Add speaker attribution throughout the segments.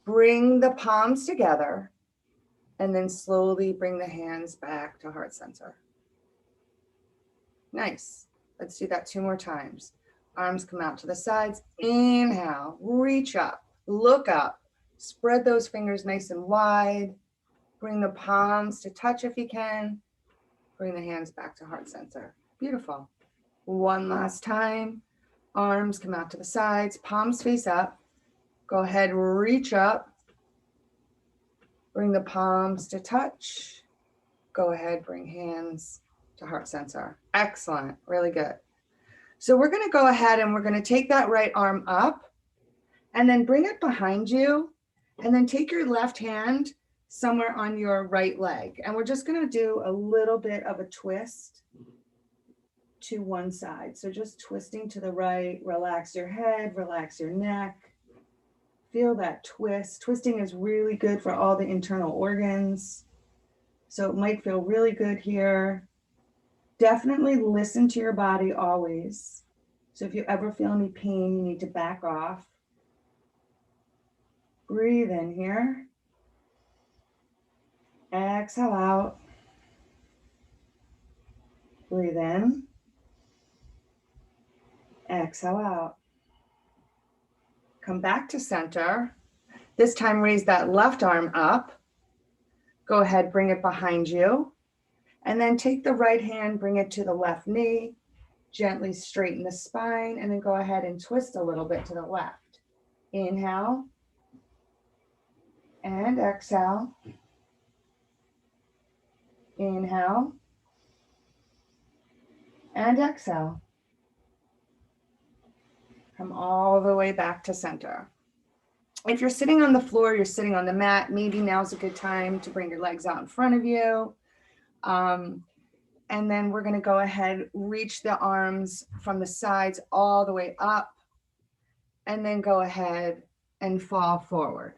Speaker 1: Bring the palms together and then slowly bring the hands back to heart center. Nice. Let's do that 2 more times. Arms come out to the sides. Inhale, reach up, look up, spread those fingers nice and wide. Bring the palms to touch if you can. Bring the hands back to heart center. Beautiful. One last time. Arms come out to the sides, palms face up. Go ahead, reach up. Bring the palms to touch. Go ahead, bring hands to heart center. Excellent, really good. So we're gonna go ahead and we're gonna take that right arm up and then bring it behind you and then take your left hand somewhere on your right leg. And we're just gonna do a little bit of a twist to one side. So just twisting to the right, relax your head, relax your neck. Feel that twist. Twisting is really good for all the internal organs. So it might feel really good here. Definitely listen to your body always. So if you ever feel any pain, you need to back off. Breathe in here. Exhale out. Breathe in. Exhale out. Come back to center. This time raise that left arm up. Go ahead, bring it behind you. And then take the right hand, bring it to the left knee. Gently straighten the spine and then go ahead and twist a little bit to the left. Inhale and exhale. Inhale and exhale. Come all the way back to center. If you're sitting on the floor, you're sitting on the mat, maybe now's a good time to bring your legs out in front of you. And then we're going to go ahead, reach the arms from the sides all the way up, and then go ahead and fall forward.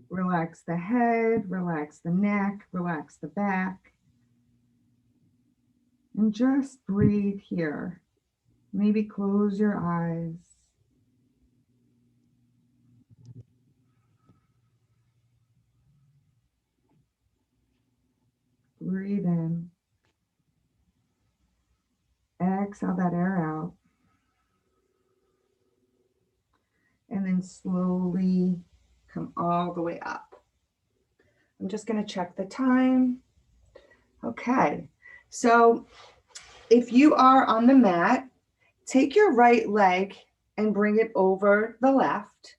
Speaker 1: Relax the head, relax the neck, relax the back. And just breathe here. Maybe close your eyes. Breathe in. Exhale that air out. And then slowly come all the way up. I'm just going to check the time. Okay. So if you are on the mat, take your right leg and bring it over the left.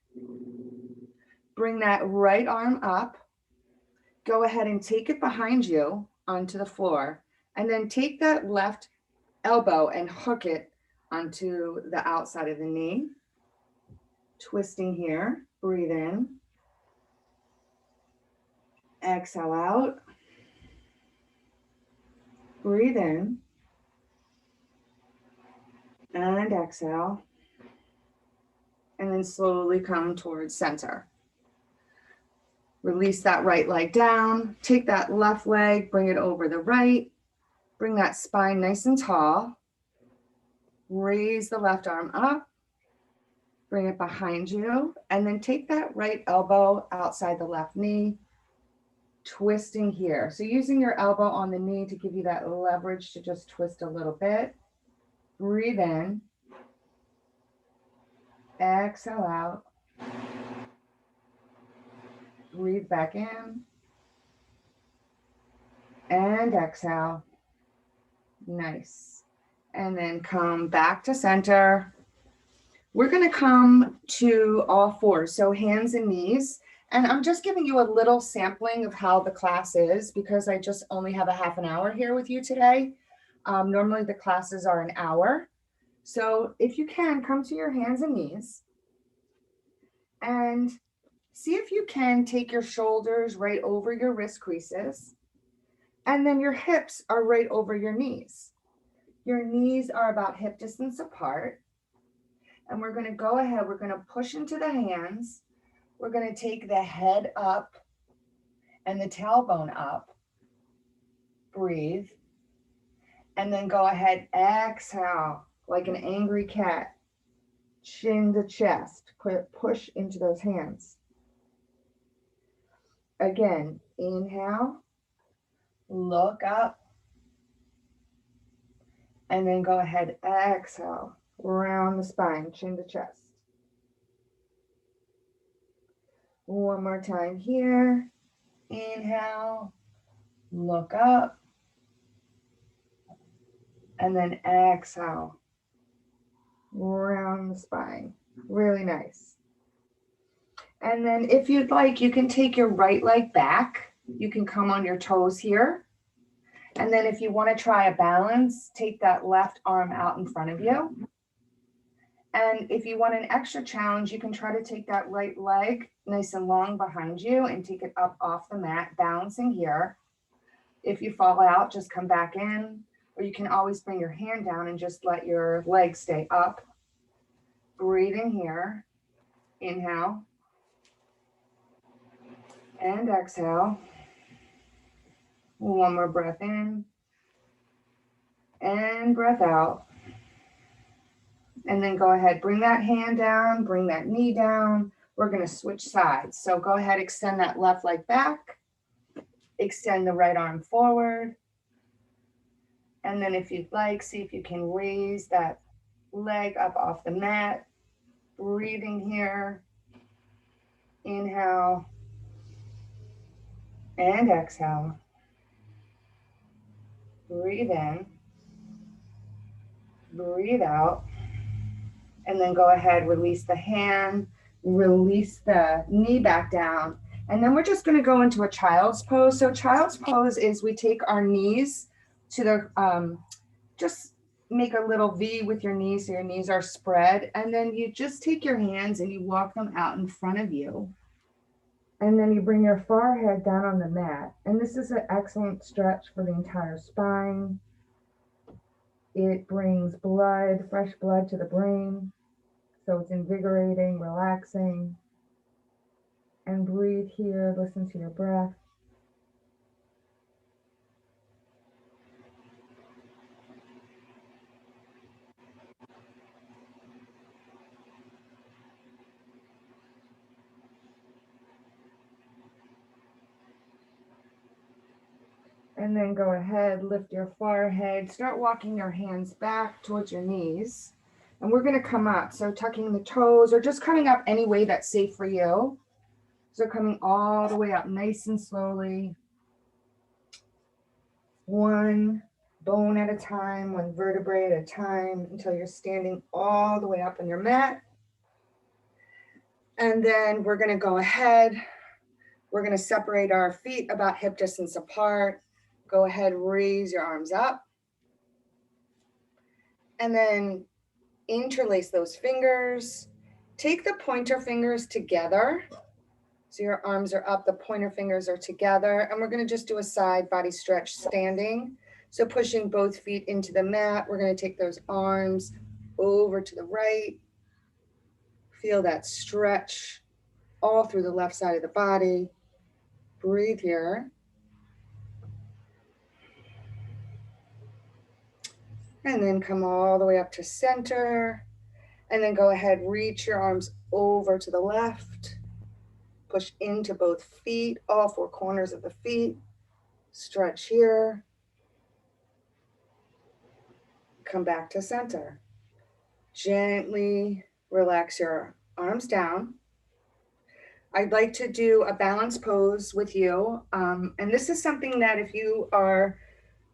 Speaker 1: Bring that right arm up. Go ahead and take it behind you onto the floor. And then take that left elbow and hook it onto the outside of the knee. Twisting here. Breathe in. Exhale out. Breathe in. And exhale. And then slowly come towards center. Release that right leg down. Take that left leg, bring it over the right. Bring that spine nice and tall. Raise the left arm up. Bring it behind you. And then take that right elbow outside the left knee. Twisting here. So using your elbow on the knee to give you that leverage to just twist a little bit. Breathe in. Exhale out. Breathe back in. And exhale. Nice. And then come back to center. We're going to come to all fours, so hands and knees. And I'm just giving you a little sampling of how the class is because I just only have a half an hour here with you today. Normally the classes are an hour. So if you can, come to your hands and knees. And see if you can take your shoulders right over your wrist creases. And then your hips are right over your knees. Your knees are about hip distance apart. And we're going to go ahead. We're going to push into the hands. We're going to take the head up and the tailbone up. Breathe. And then go ahead, exhale like an angry cat. Chin to chest. Push into those hands. Again, inhale, look up, and then go ahead, exhale, round the spine, chin to chest. One more time here. Inhale, look up, and then exhale, round the spine. Really nice. And then if you'd like, you can take your right leg back. You can come on your toes here. And then if you want to try a balance, take that left arm out in front of you. And if you want an extra challenge, you can try to take that right leg nice and long behind you and take it up off the mat, balancing here. If you fall out, just come back in, or you can always bring your hand down and just let your leg stay up. Breathe in here, inhale, and exhale. One more breath in, and breath out. And then go ahead, bring that hand down, bring that knee down. We're gonna switch sides. So go ahead, extend that left leg back, extend the right arm forward. And then if you'd like, see if you can raise that leg up off the mat. Breathing here, inhale, and exhale. Breathe in, breathe out. And then go ahead, release the hand, release the knee back down. And then we're just gonna go into a child's pose. So child's pose is we take our knees to the, just make a little V with your knees so your knees are spread. And then you just take your hands and you walk them out in front of you. And then you bring your forehead down on the mat. And this is an excellent stretch for the entire spine. It brings blood, fresh blood to the brain. So it's invigorating, relaxing. And breathe here, listen to your breath. And then go ahead, lift your forehead, start walking your hands back towards your knees. And we're gonna come up, so tucking the toes or just coming up any way that's safe for you. So coming all the way up nice and slowly. One bone at a time, one vertebrae at a time until you're standing all the way up on your mat. And then we're gonna go ahead, we're gonna separate our feet about hip distance apart. Go ahead, raise your arms up. And then interlace those fingers. Take the pointer fingers together. So your arms are up, the pointer fingers are together. And we're gonna just do a side body stretch standing. So pushing both feet into the mat. We're gonna take those arms over to the right. Feel that stretch all through the left side of the body. Breathe here. And then come all the way up to center. And then go ahead, reach your arms over to the left. Push into both feet, all four corners of the feet. Stretch here. Come back to center. Gently relax your arms down. I'd like to do a balance pose with you. And this is something that if you are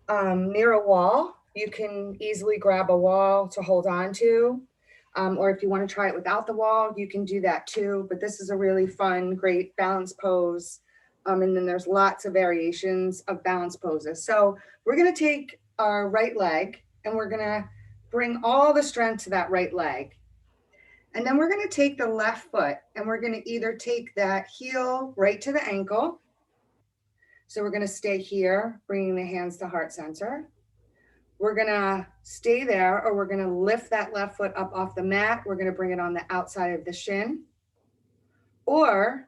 Speaker 1: near a wall, you can easily grab a wall to hold on to. Or if you want to try it without the wall, you can do that too. But this is a really fun, great balance pose. And then there's lots of variations of balance poses. So we're going to take our right leg and we're going to bring all the strength to that right leg. And then we're going to take the left foot and we're going to either take that heel right to the ankle. So we're going to stay here, bringing the hands to heart center. We're gonna stay there, or we're gonna lift that left foot up off the mat. We're gonna bring it on the outside of the shin. Or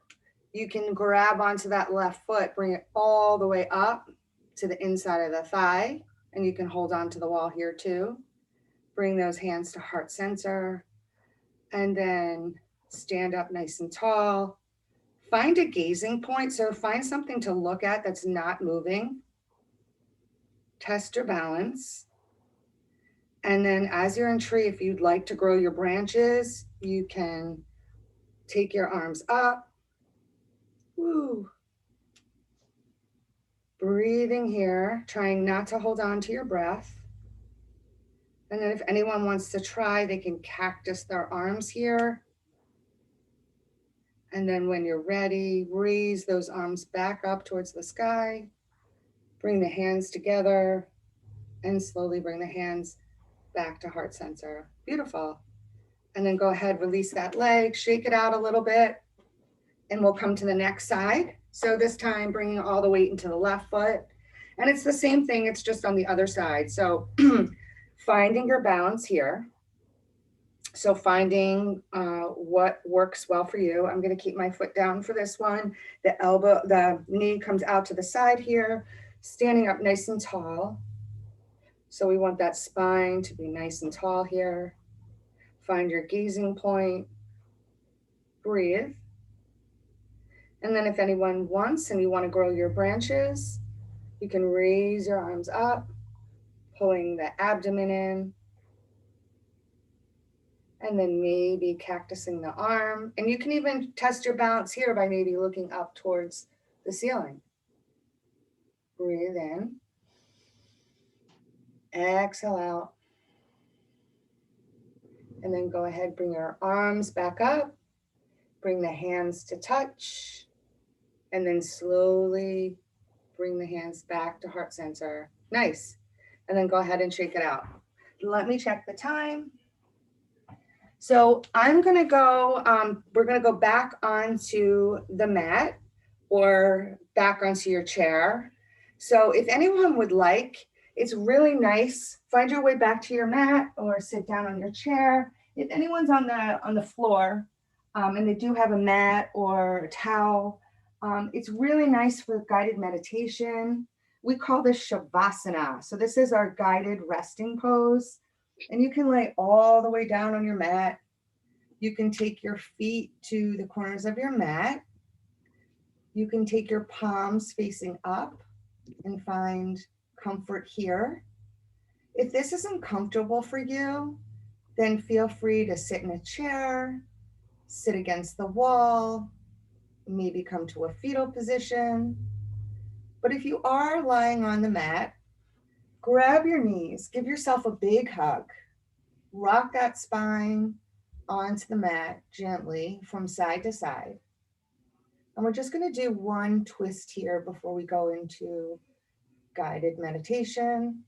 Speaker 1: you can grab onto that left foot, bring it all the way up to the inside of the thigh, and you can hold on to the wall here too. Bring those hands to heart center, and then stand up nice and tall. Find a gazing point. So find something to look at that's not moving. Test your balance. And then as you're in tree, if you'd like to grow your branches, you can take your arms up. Woo. Breathing here, trying not to hold on to your breath. And then if anyone wants to try, they can cactus their arms here. And then when you're ready, raise those arms back up towards the sky. Bring the hands together and slowly bring the hands back to heart center. Beautiful. And then go ahead, release that leg, shake it out a little bit, and we'll come to the next side. So this time bringing all the weight into the left foot. And it's the same thing, it's just on the other side. So finding your balance here. So finding what works well for you. I'm gonna keep my foot down for this one. The knee comes out to the side here, standing up nice and tall. So we want that spine to be nice and tall here. Find your gazing point, breathe. And then if anyone wants and you want to grow your branches, you can raise your arms up, pulling the abdomen in. And then maybe cactusing the arm. And you can even test your balance here by maybe looking up towards the ceiling. Breathe in. Exhale out. And then go ahead, bring your arms back up. Bring the hands to touch. And then slowly bring the hands back to heart center. Nice. And then go ahead and shake it out. Let me check the time. So I'm going to go, we're going to go back onto the mat or back onto your chair. So if anyone would like, it's really nice. Find your way back to your mat or sit down on your chair. If anyone's on the floor and they do have a mat or a towel, it's really nice for guided meditation. We call this Shavasana. So this is our guided resting pose. And you can lay all the way down on your mat. You can take your feet to the corners of your mat. You can take your palms facing up and find comfort here. If this isn't comfortable for you, then feel free to sit in a chair, sit against the wall, maybe come to a fetal position. But if you are lying on the mat, grab your knees, give yourself a big hug, rock that spine onto the mat gently from side to side. And we're just going to do one twist here before we go into guided meditation.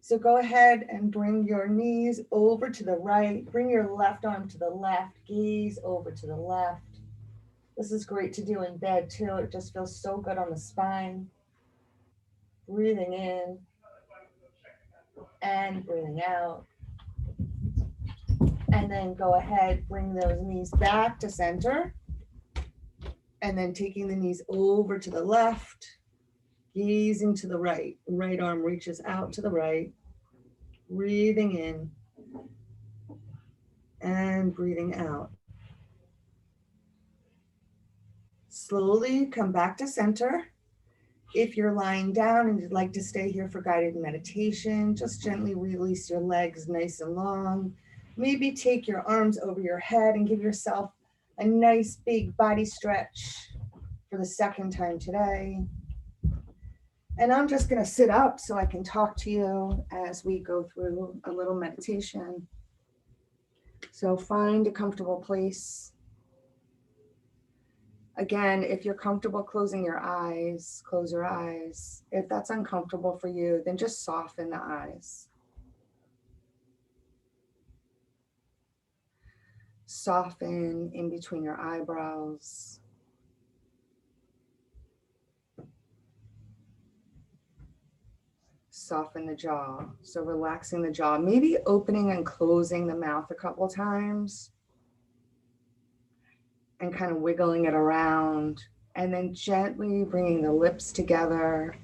Speaker 1: So go ahead and bring your knees over to the right, bring your left arm to the left, gaze over to the left. This is great to do in bed too. It just feels so good on the spine. Breathing in and breathing out. And then go ahead, bring those knees back to center. And then taking the knees over to the left, gazing to the right. Right arm reaches out to the right. Breathing in and breathing out. Slowly come back to center. If you're lying down and you'd like to stay here for guided meditation, just gently release your legs nice and long. Maybe take your arms over your head and give yourself a nice big body stretch for the second time today. And I'm just going to sit up so I can talk to you as we go through a little meditation. So find a comfortable place. Again, if you're comfortable closing your eyes, close your eyes. If that's uncomfortable for you, then just soften the eyes. Soften in between your eyebrows. Soften the jaw. So relaxing the jaw, maybe opening and closing the mouth a couple times. And kind of wiggling it around, and then gently bringing the lips together,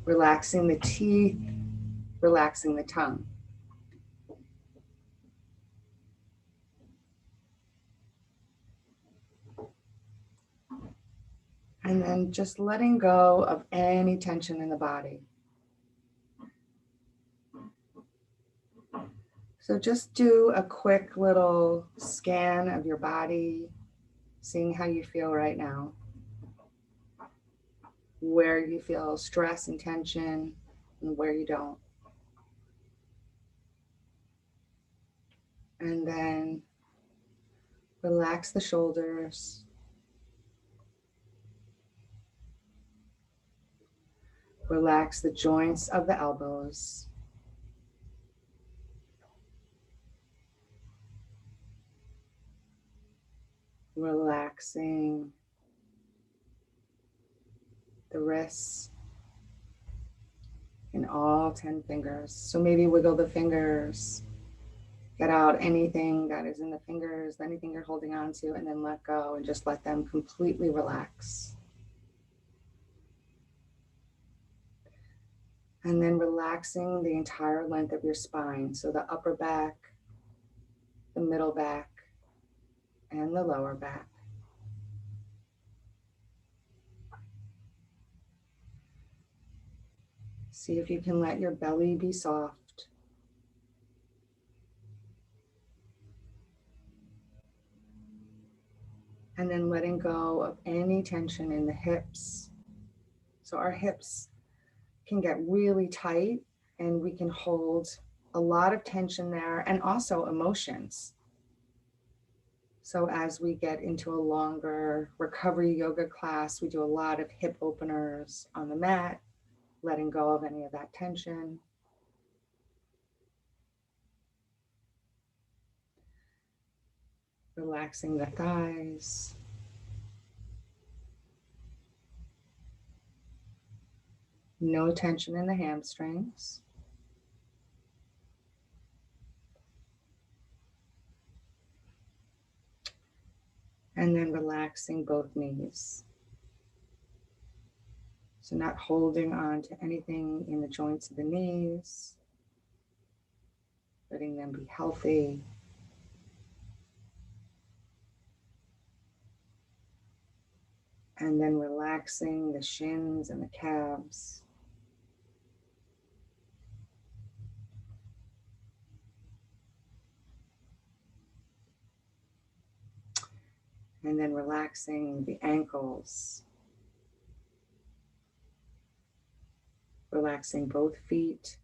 Speaker 1: relaxing the teeth, relaxing the tongue. And then just letting go of any tension in the body. So just do a quick little scan of your body, seeing how you feel right now, where you feel stress and tension and where you don't. And then relax the shoulders. Relax the joints of the elbows. Relaxing the wrists and all 10 fingers. So maybe wiggle the fingers, get out anything that is in the fingers, anything you're holding on to, and then let go and just let them completely relax. And then relaxing the entire length of your spine. So the upper back, the middle back, and the lower back. See if you can let your belly be soft. And then letting go of any tension in the hips. So our hips can get really tight and we can hold a lot of tension there and also emotions. So as we get into a longer recovery yoga class, we do a lot of hip openers on the mat, letting go of any of that tension. Relaxing the thighs. No tension in the hamstrings. And then relaxing both knees. So not holding on to anything in the joints of the knees, letting them be healthy. And then relaxing the shins and the calves. And then relaxing the ankles. Relaxing both feet,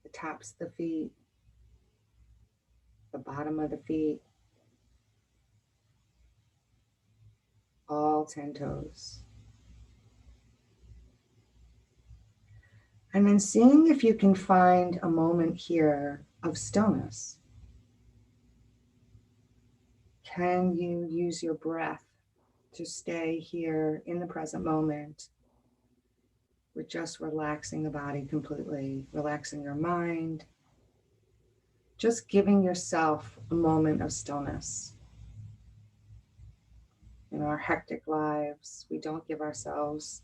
Speaker 1: the tops of the feet, the bottom of the feet, all 10 toes. And then seeing if you can find a moment here of stillness. Can you use your breath to stay here in the present moment? We're just relaxing the body completely, relaxing your mind, just giving yourself a moment of stillness. In our hectic lives, we don't give ourselves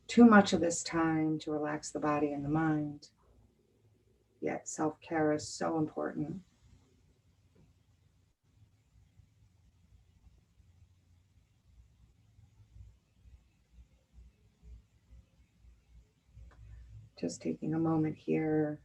Speaker 1: too much of this time to relax the body and the mind. Yet self-care is so important. Just taking a moment here.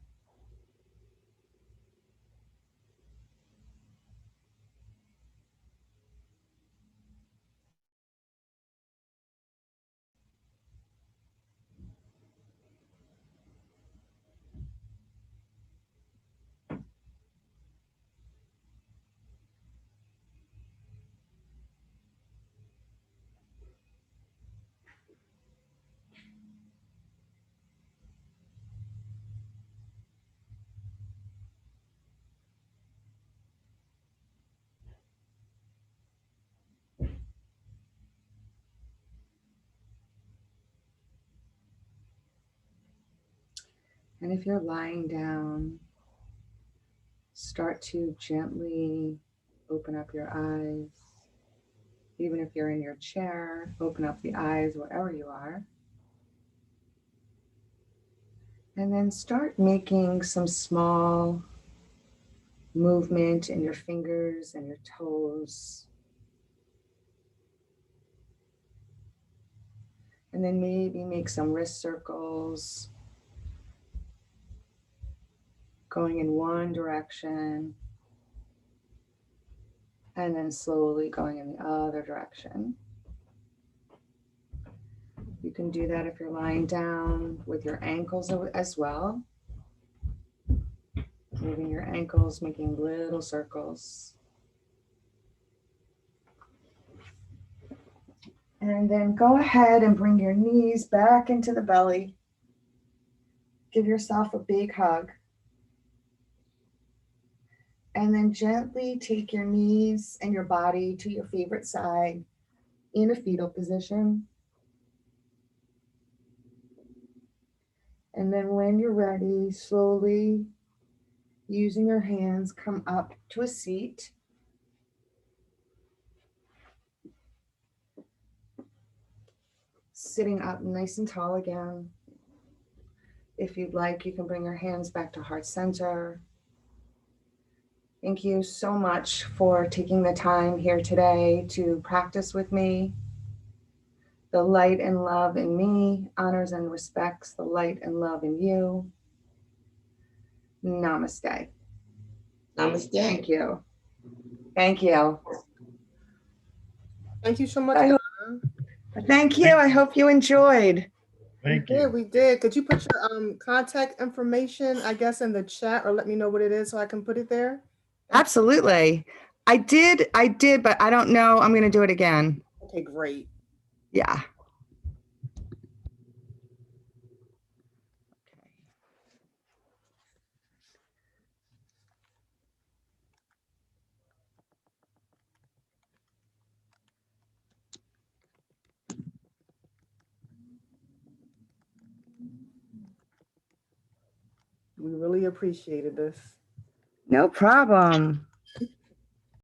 Speaker 1: And if you're lying down, start to gently open up your eyes. Even if you're in your chair, open up the eyes wherever you are. And then start making some small movement in your fingers and your toes. And then maybe make some wrist circles going in one direction and then slowly going in the other direction. You can do that if you're lying down with your ankles as well. Moving your ankles, making little circles. And then go ahead and bring your knees back into the belly. Give yourself a big hug. And then gently take your knees and your body to your favorite side in a fetal position. And then when you're ready, slowly using your hands, come up to a seat. Sitting up nice and tall again. If you'd like, you can bring your hands back to heart center. Thank you so much for taking the time here today to practice with me. The light and love in me honors and respects the light and love in you. Namaste.
Speaker 2: Namaste.
Speaker 1: Thank you. Thank you.
Speaker 3: Thank you so much.
Speaker 1: Thank you. I hope you enjoyed.
Speaker 4: Thank you.
Speaker 3: We did. Could you put your contact information, I guess, in the chat, or let me know what it is so I can put it there?
Speaker 1: Absolutely. I did, but I don't know. I'm going to do it again.
Speaker 3: Okay, great.
Speaker 1: Yeah.
Speaker 3: We really appreciated this.
Speaker 1: No problem.